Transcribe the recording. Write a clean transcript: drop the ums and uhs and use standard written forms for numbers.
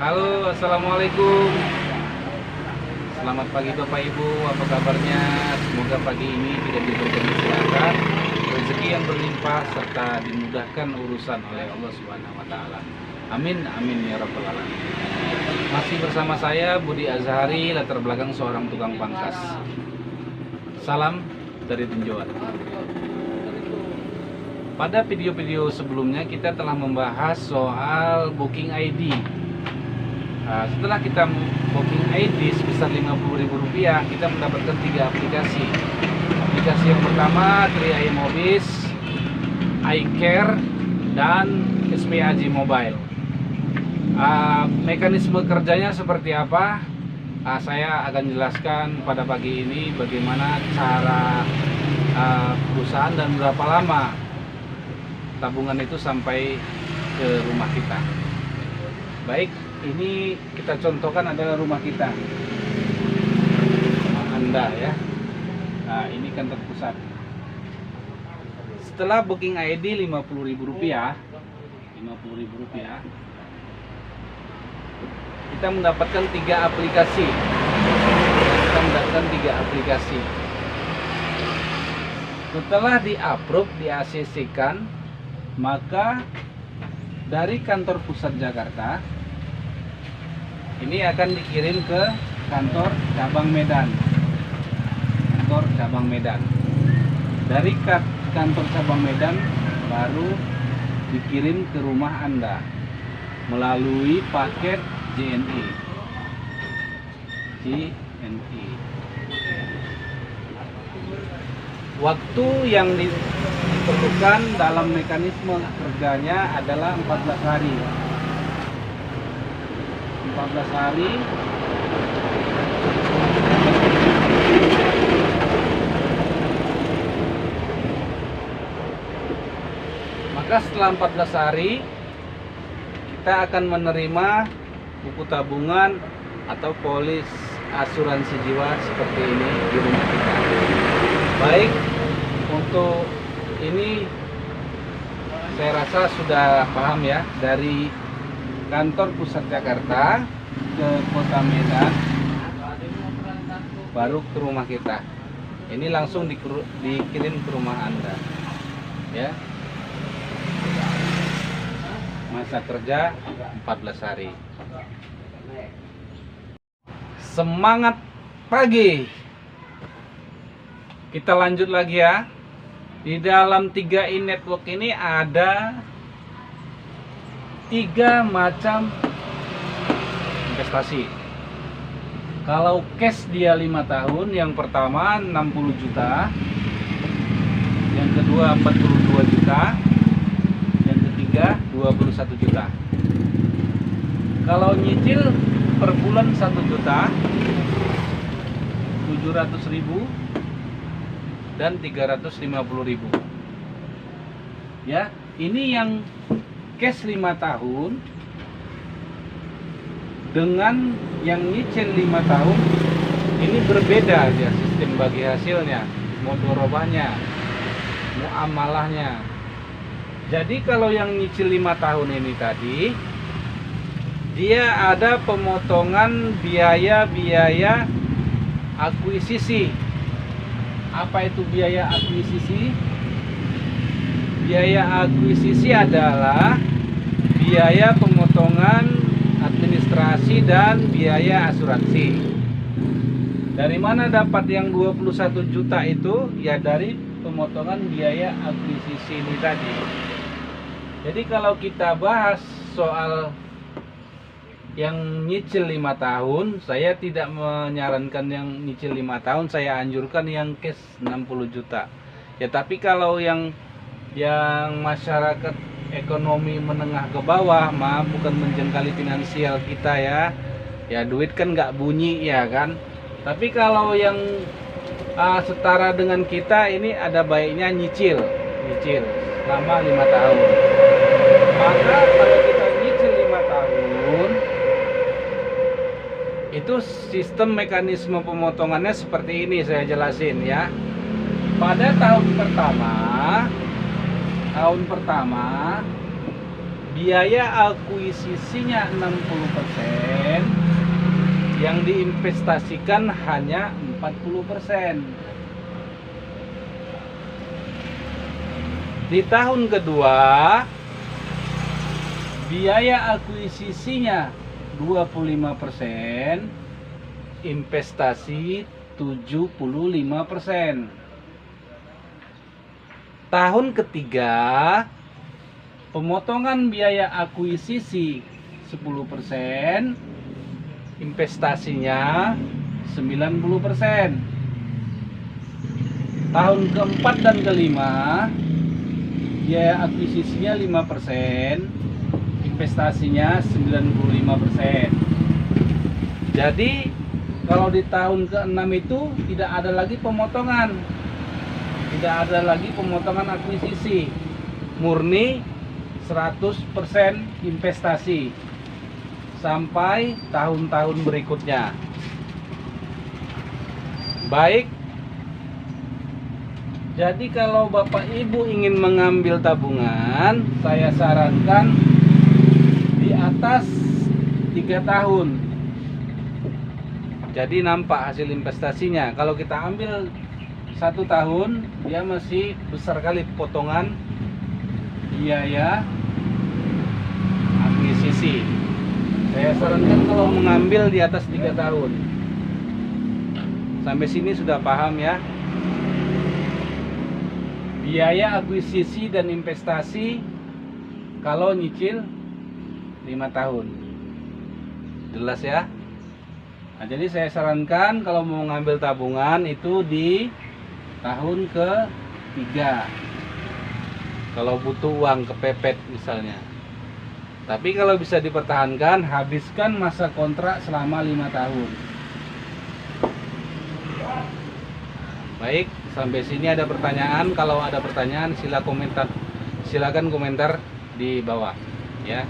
Halo, assalamualaikum. Selamat pagi Bapak Ibu, apa kabarnya? Semoga pagi ini tidak diberikan kesehatan, rezeki yang berlimpah, serta dimudahkan urusan oleh Allah Subhanahu Wa Taala. Amin, amin ya rabbal alamin. Masih bersama saya Budi Azhari, latar belakang seorang tukang pangkas. Salam dari Tinjauan. Pada video-video sebelumnya kita telah membahas soal booking ID. Setelah kita booking ID sebesar Rp50.000, kita mendapatkan 3 aplikasi. Aplikasi yang pertama Tri Mobis, iCare, dan SPAJ Mobile. Mekanisme kerjanya seperti apa? Saya akan jelaskan pada pagi ini bagaimana cara perusahaan dan berapa lama tabungan itu sampai ke rumah kita. Baik, ini kita contohkan adalah rumah kita, rumah Anda ya. Nah, ini kantor pusat. Setelah booking ID Rp50.000, kita mendapatkan 3 aplikasi. Setelah di-approve, di-ACC-kan, maka dari kantor pusat Jakarta ini akan dikirim ke kantor cabang Medan. Dari kantor cabang Medan baru dikirim ke rumah Anda melalui paket JNE. Waktu yang diperlukan dalam mekanisme kerjanya adalah 14 hari. 14 hari maka setelah 14 hari kita akan menerima buku tabungan atau polis asuransi jiwa seperti ini di rumah kita. Baik, untuk ini saya rasa sudah paham ya, dari kantor pusat Jakarta ke kota Medan baru ke rumah kita. Ini langsung dikirim ke rumah Anda ya. Masa kerja 14 hari. Semangat pagi. Kita lanjut lagi ya. Di dalam 3 e-network ini ada 3 macam investasi. Kalau cash dia 5 tahun, yang pertama 60 juta, yang kedua 42 juta, yang ketiga 21 juta. Kalau nyicil per bulan 1 juta, 700.000 dan 350.000. Ya, ini yang cash 5 tahun dengan yang nyicil 5 tahun ini berbeda ya, sistem bagi hasilnya, mudharabahnya, muamalahnya. Jadi kalau yang nyicil 5 tahun ini tadi dia ada pemotongan biaya-biaya akuisisi. Apa itu biaya akuisisi? Biaya akuisisi adalah biaya pemotongan administrasi dan biaya asuransi. Dari mana dapat yang 21 juta itu? Ya dari pemotongan biaya akuisisi ini tadi. Jadi kalau kita bahas soal yang nyicil 5 tahun, saya tidak menyarankan yang nyicil 5 tahun, saya anjurkan yang cash 60 juta. Ya tapi kalau yang masyarakat ekonomi menengah ke bawah, maaf bukan menjengkali finansial kita ya. Ya duit kan nggak bunyi ya kan. Tapi kalau yang setara dengan kita ini ada baiknya nyicil selama 5 tahun. Maka kalau kita nyicil 5 tahun, itu sistem mekanisme pemotongannya seperti ini, saya jelasin ya. Pada tahun pertama biaya akuisisinya 60%, yang diinvestasikan hanya 40%. Di tahun kedua, biaya akuisisinya 25%, investasi 75%. Tahun ketiga, pemotongan biaya akuisisi 10%, investasinya 90%. Tahun keempat dan kelima, biaya akuisisinya 5%, investasinya 95%. Jadi kalau di tahun ke-6 itu tidak ada lagi pemotongan. Tidak ada lagi pemotongan akuisisi. Murni 100% investasi sampai tahun-tahun berikutnya. Baik. Jadi kalau Bapak Ibu ingin mengambil tabungan, saya sarankan di atas 3 tahun. Jadi nampak hasil investasinya. Kalau kita ambil 1 tahun, dia masih besar kali potongan biaya akuisisi. Saya sarankan kalau mengambil di atas 3 tahun. Sampai sini sudah paham ya? Biaya akuisisi dan investasi kalau nyicil 5 tahun. Jelas ya? Nah, jadi saya sarankan kalau mau ngambil tabungan itu di tahun ke-3. Kalau butuh uang kepepet misalnya. Tapi kalau bisa dipertahankan, habiskan masa kontrak selama 5 tahun. Baik, sampai sini ada pertanyaan. Kalau ada pertanyaan silakan komentar di bawah ya.